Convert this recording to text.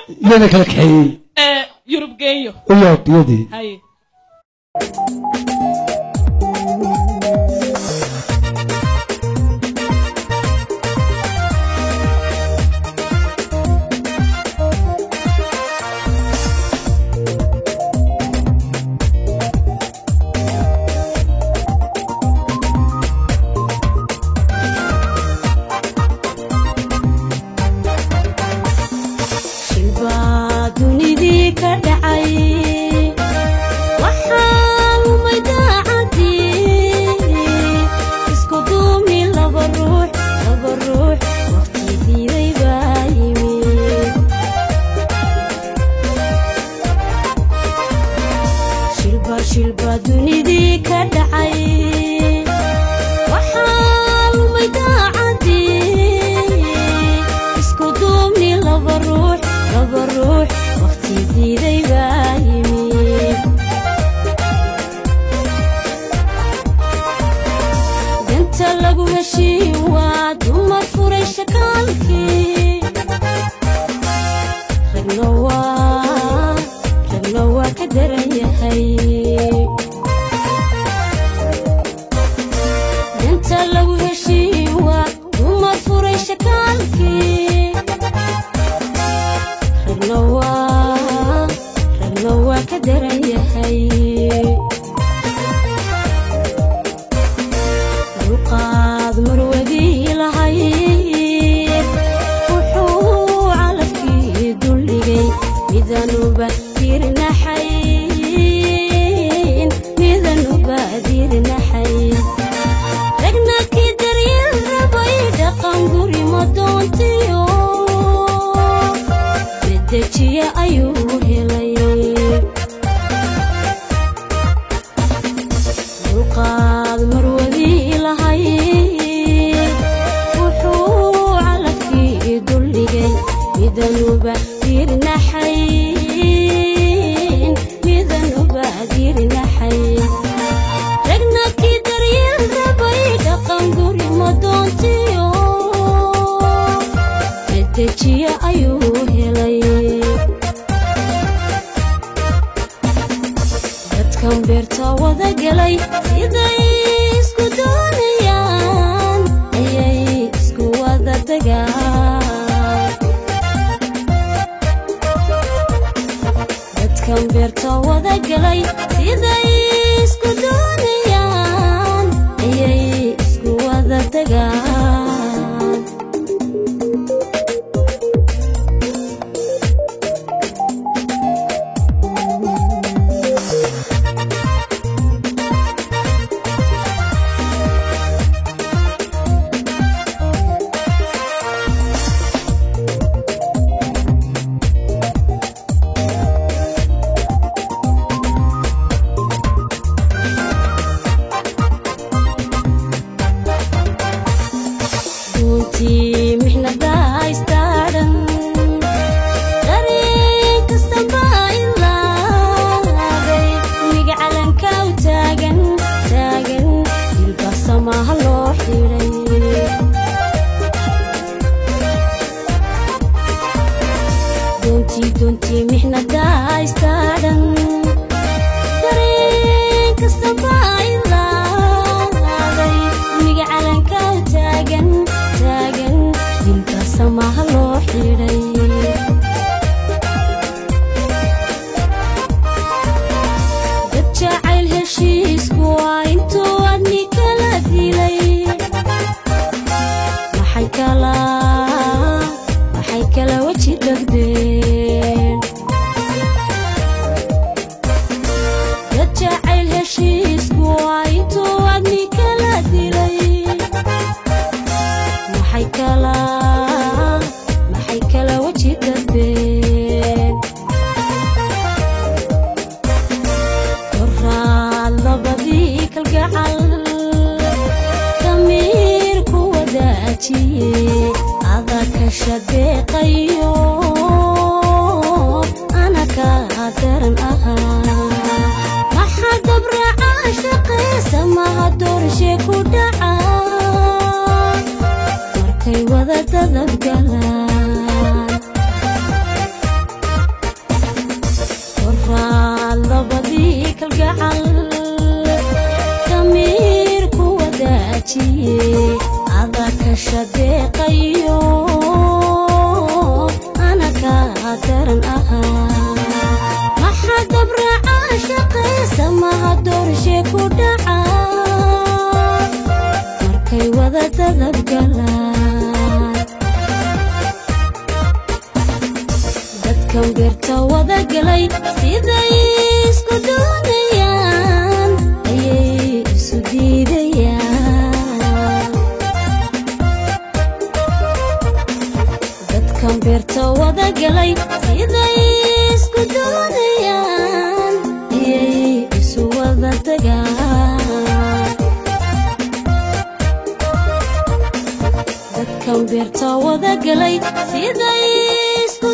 يانا كالكحي يوروب جايو ويا يدي هاي شلبا دنيدي كدعي وحال ميداعدي اسكو دومني لبروح وقتي ديدي بايمي دنت لغو هشي وادوما فوري شكالكي رغنوا كدرن يحي دنت لغو هشي وادوما فوري شكالكي رغنوا كدرن يحي القاض مرودي لهاي وحو على في دلقي ميزانو باديرنا حين ميزانو باديرنا حين رجنا كدر يربي دقن قري مدونتيو بدتي ايوه لي القاض مرودي لهاي وحو على في دلقي ميزانو باديرنا حين ميزانو باديرنا حين رجنا كدر يربي دقن قري مدونتيو بدتي ايوه لي dadkan beerta wada galay siday isku doonayaan ayay isku wada tagaan dadkan beerta wada galay siday isku doonayaan ayay isku wada tagaan كنتي محنة دايستارن غريب كستنباين لاغي ميقعلن كاو تاغن يلقى سماها لو حيري دونتي محنة دايستارن غريب كستنباين لاغي ميقعلن كاو تاغن dilka samaha loo xiray dad jacayl heshiisku waa intuu adni kala dilay maxay kala waji dhagdeen dad jacayl heshiisku waa intuu adni kala dilay maxay kala waji dhagdeen qoraal labadii kalgacal damiirku wadaajiye ada ka shadeeqayo ana ka daran ahaa maxaa dabraca shaqaysa maha doorshe ku dhaca markay wada dadab galaan wadaajiye adaa ka shadeeqayo ana kaa daran ahaa maxaa dabraca shaqaysa maha doorshe ku dhaca markay wada dadabgalaan dadkan beerta wada galay siday isku doonayaan ayay isu diidayaan dadkan beerta wada galay siday isku doonayaan ayay isu wada tagaan dadkan beerta wada galay siday isku